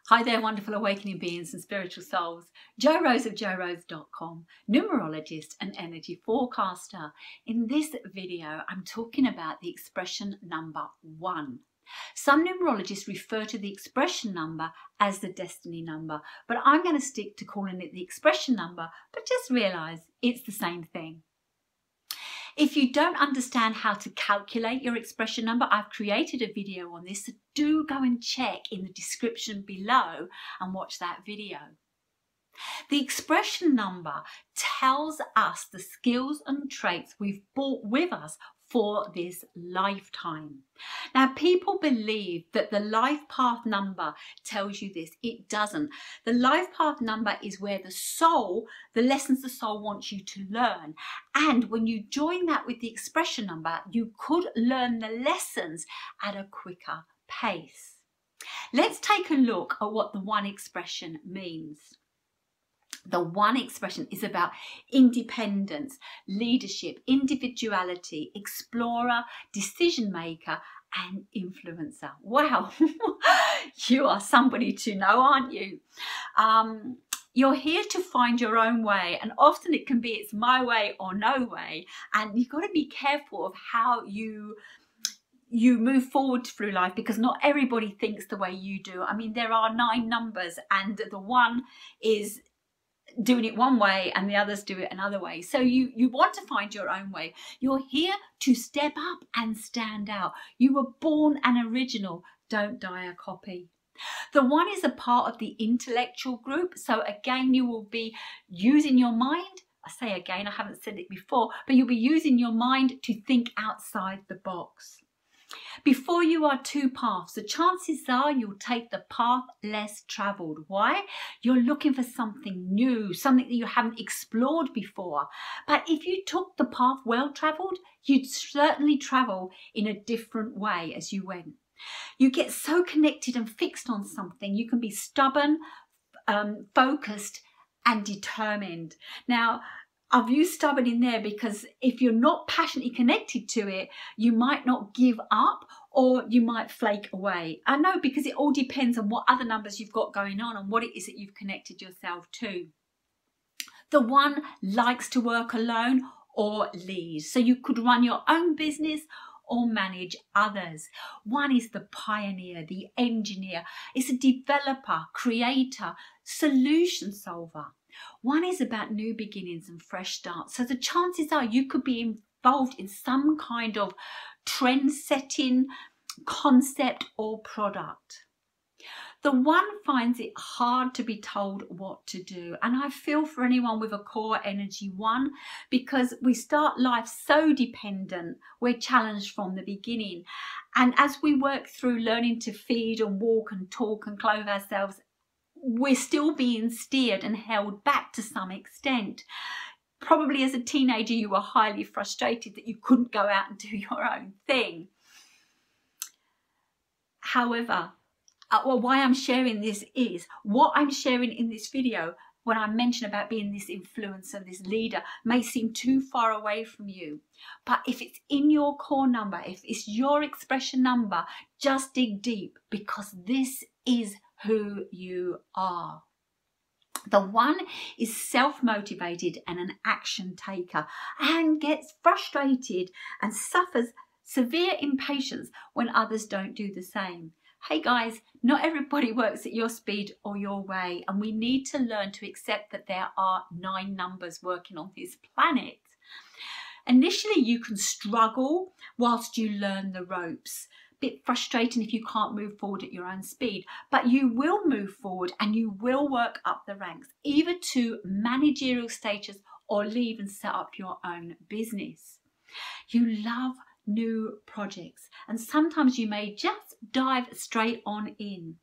Hi there, wonderful awakening beings and spiritual souls. Jo Rose of JoRose.com, numerologist and energy forecaster. In this video, I'm talking about the expression number 1. Some numerologists refer to the expression number as the destiny number, but I'm going to stick to calling it the expression number, but just realize it's the same thing. If you don't understand how to calculate your expression number, I've created a video on this, so do go and check in the description below and watch that video. The expression number tells us the skills and traits we've brought with us for this lifetime. Now, people believe that the life path number tells you this. It doesn't. The life path number is where the lessons the soul wants you to learn. And when you join that with the expression number, you could learn the lessons at a quicker pace. Let's take a look at what the 1 expression means. The 1 expression is about independence, leadership, individuality, explorer, decision maker, and influencer. Wow, you are somebody to know, aren't you? You're here to find your own way, and often it can be it's my way or no way, and you've got to be careful of how you move forward through life, because not everybody thinks the way you do. I mean, there are 9 numbers, and the 1 is doing it one way and the others do it another way. So you want to find your own way. You're here to step up and stand out. You were born an original, don't die a copy. The 1 is a part of the intellectual group. So again, you will be using your mind. I say again, I haven't said it before, but you'll be using your mind to think outside the box. Before you are 2 paths, the chances are you'll take the path less travelled. Why? You're looking for something new, something that you haven't explored before. But if you took the path well travelled, you'd certainly travel in a different way as you went. You get so connected and fixed on something, you can be stubborn, focused and determined. Now, I've used stubborn in there because if you're not passionately connected to it, you might not give up or you might flake away. I know, because it all depends on what other numbers you've got going on and what it is that you've connected yourself to. The 1 likes to work alone or lead. So you could run your own business or manage others. 1 is the pioneer, the engineer. It's a developer, creator, solution solver. 1 is about new beginnings and fresh starts. So the chances are you could be involved in some kind of trend-setting concept or product. The 1 finds it hard to be told what to do. And I feel for anyone with a core energy 1, because we start life so dependent. We're challenged from the beginning. And as we work through learning to feed and walk and talk and clothe ourselves, we're still being steered and held back to some extent. Probably as a teenager, you were highly frustrated that you couldn't go out and do your own thing. However, why I'm sharing this is what I'm sharing in this video. When I mention about being this influencer, this leader, may seem too far away from you. But if it's in your core number, if it's your expression number, just dig deep, because this is who you are. The 1 is self-motivated and an action taker, and gets frustrated and suffers severe impatience when others don't do the same. Hey guys, not everybody works at your speed or your way, and we need to learn to accept that there are 9 numbers working on this planet. Initially, you can struggle whilst you learn the ropes. Bit frustrating if you can't move forward at your own speed, but you will move forward and you will work up the ranks, either to managerial status or leave and set up your own business. You love new projects, and sometimes you may just dive straight on in.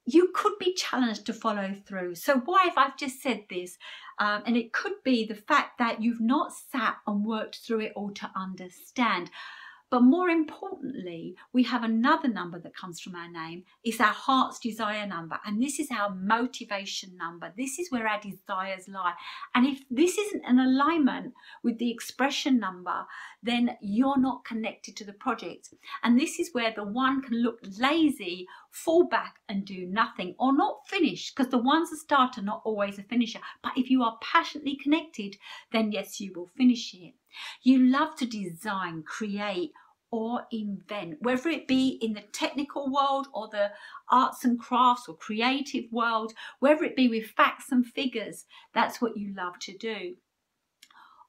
You could be challenged to follow through. So why have I just said this? And it could be the fact that you've not sat and worked through it all to understand. But more importantly, we have another number that comes from our name. It's our heart's desire number. And this is our motivation number. This is where our desires lie. And if this isn't in alignment with the expression number, then you're not connected to the project. And this is where the one can look lazy, fall back and do nothing, or not finish, because the one's a starter, not always a finisher. But if you are passionately connected, then yes, you will finish it. You love to design, create, or invent, whether it be in the technical world or the arts and crafts or creative world, whether it be with facts and figures. That's what you love to do.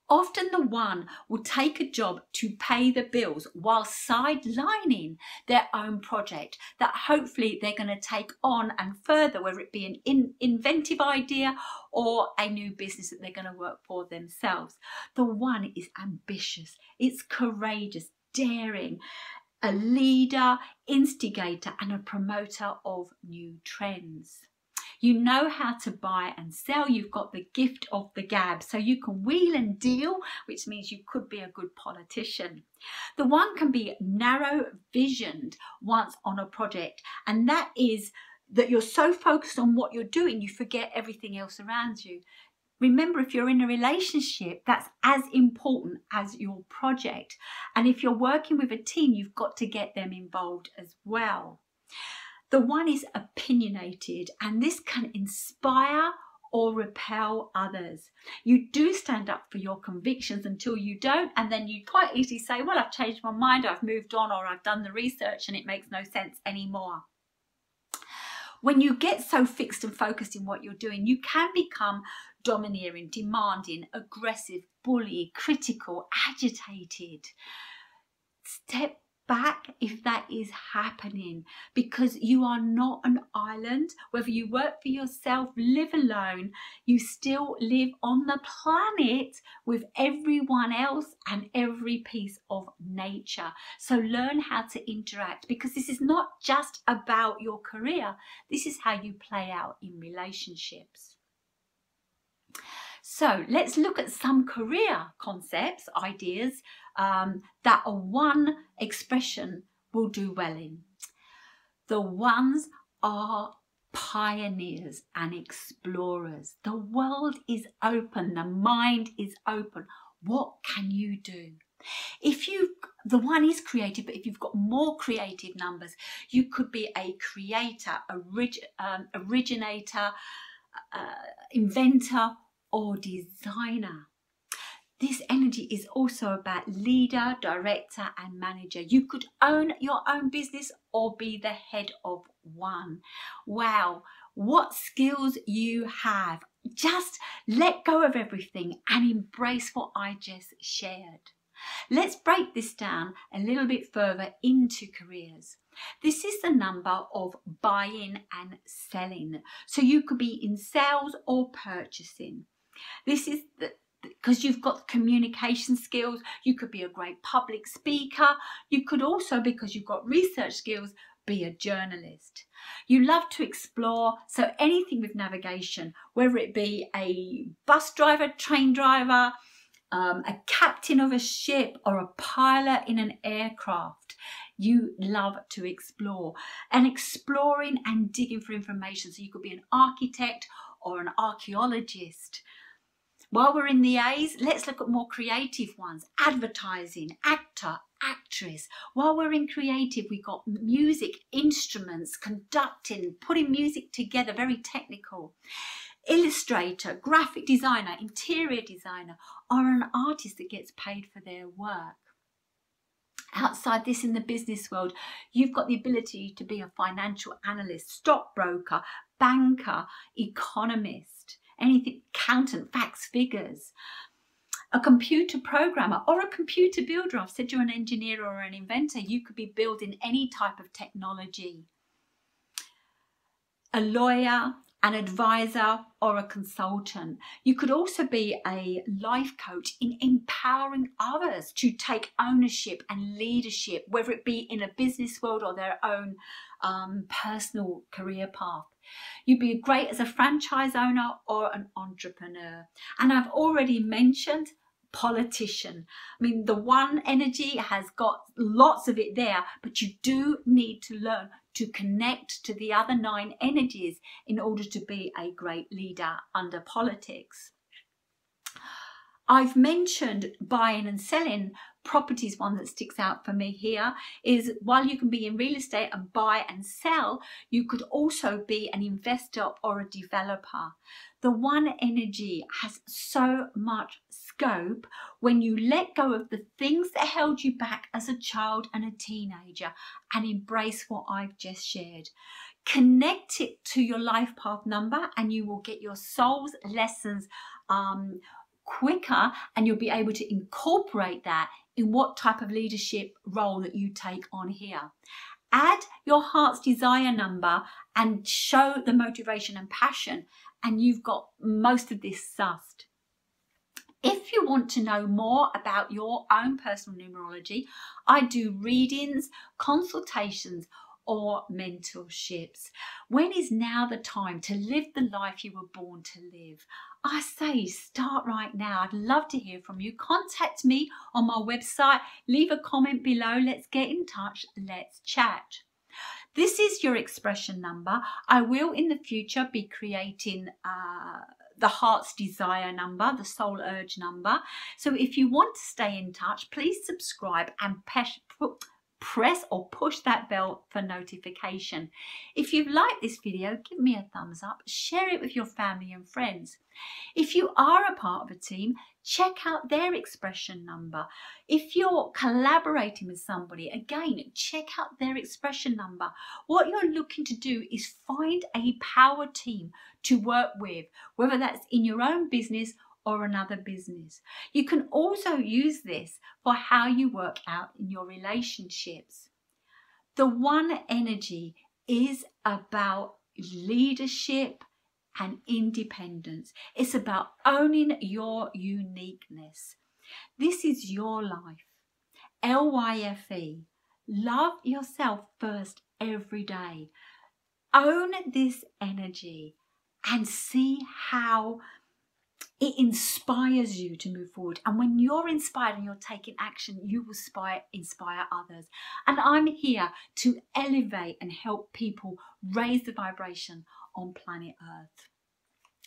Often the one will take a job to pay the bills while sidelining their own project that hopefully they're going to take on and further, whether it be an inventive idea or a new business that they're going to work for themselves. The one is ambitious, it's courageous, daring, a leader, instigator, and a promoter of new trends. You know how to buy and sell. You've got the gift of the gab, so you can wheel and deal, which means you could be a good politician. The one can be narrow visioned once on a project, and that is that you're so focused on what you're doing, you forget everything else around you. Remember, if you're in a relationship, that's as important as your project. And if you're working with a team, you've got to get them involved as well. The one is opinionated, and this can inspire or repel others. You do stand up for your convictions until you don't, and then you quite easily say, well, I've changed my mind, I've moved on, or I've done the research and it makes no sense anymore. When you get so fixed and focused in what you're doing, you can become domineering, demanding, aggressive, bully, critical, agitated. Step back if that is happening, because you are not an island. Whether you work for yourself, live alone, you still live on the planet with everyone else and every piece of nature. So learn how to interact, because this is not just about your career. This is how you play out in relationships. So let's look at some career concepts, ideas that a one expression will do well in. The ones are pioneers and explorers. The world is open, the mind is open. What can you do? The one is creative, but if you've got more creative numbers, you could be a creator, originator, inventor, or designer. This energy is also about leader, director, and manager. You could own your own business or be the head of one. Wow, what skills you have. Just let go of everything and embrace what I just shared. Let's break this down a little bit further into careers. This is the number of buying and selling. So you could be in sales or purchasing. This is because you've got communication skills. You could be a great public speaker. You could also, because you've got research skills, be a journalist. You love to explore, so anything with navigation, whether it be a bus driver, train driver, a captain of a ship, or a pilot in an aircraft. You love to explore, and exploring and digging for information. So you could be an architect or an archaeologist. While we're in the A's, let's look at more creative ones. Advertising, actor, actress. While we're in creative, we've got music, instruments, conducting, putting music together, very technical. Illustrator, graphic designer, interior designer, or an artist that gets paid for their work. Outside this, in the business world, you've got the ability to be a financial analyst, stockbroker, banker, economist, anything, accountant, facts, figures, a computer programmer or a computer builder. I've said you're an engineer or an inventor. You could be building any type of technology. A lawyer, an advisor, or a consultant. You could also be a life coach in empowering others to take ownership and leadership, whether it be in a business world or their own personal career path. You'd be great as a franchise owner or an entrepreneur. And I've already mentioned politician. I mean, the one energy has got lots of it there, but you do need to learn to connect to the other 9 energies in order to be a great leader under politics. I've mentioned buying and selling properties. One that sticks out for me here is, while you can be in real estate and buy and sell, you could also be an investor or a developer. The one energy has so much scope when you let go of the things that held you back as a child and a teenager and embrace what I've just shared. Connect it to your life path number and you will get your soul's lessons quicker, and you'll be able to incorporate that in what type of leadership role that you take on here. Add your heart's desire number and show the motivation and passion, and you've got most of this sussed. If you want to know more about your own personal numerology, I do readings, consultations, or mentorships. When is now the time to live the life you were born to live? I say start right now. I'd love to hear from you. Contact me on my website. Leave a comment below. Let's get in touch. Let's chat. This is your expression number. I will in the future be creating the heart's desire number, the soul urge number. So if you want to stay in touch, please subscribe and press or push that bell for notification. If you've liked this video, give me a thumbs up, share it with your family and friends. If you are a part of a team, check out their expression number. If you're collaborating with somebody, again, check out their expression number. What you're looking to do is find a power team to work with, whether that's in your own business or another business. You can also use this for how you work out in your relationships. The one energy is about leadership and independence. It's about owning your uniqueness. This is your life. LYFE. Love yourself first every day. Own this energy and see how it inspires you to move forward. And when you're inspired and you're taking action, you will inspire others. And I'm here to elevate and help people raise the vibration on planet Earth.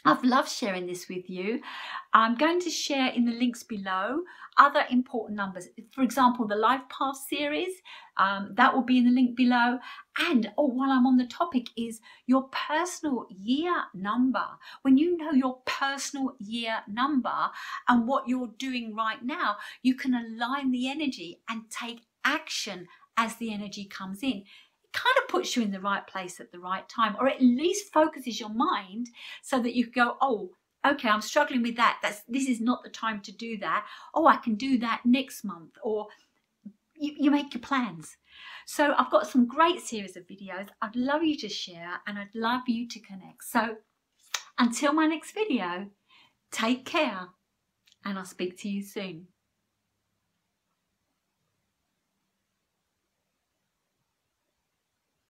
I've loved sharing this with you. I'm going to share in the links below other important numbers. For example, the Life Path series, that will be in the link below. And while I'm on the topic, is your personal year number. When you know your personal year number and what you're doing right now, you can align the energy and take action as the energy comes in. Kind of puts you in the right place at the right time, or at least focuses your mind so that you go, oh, okay, I'm struggling with that. This is not the time to do that. Oh, I can do that next month. Or you make your plans. So I've got some great series of videos. I'd love you to share and I'd love you to connect. So until my next video, take care and I'll speak to you soon.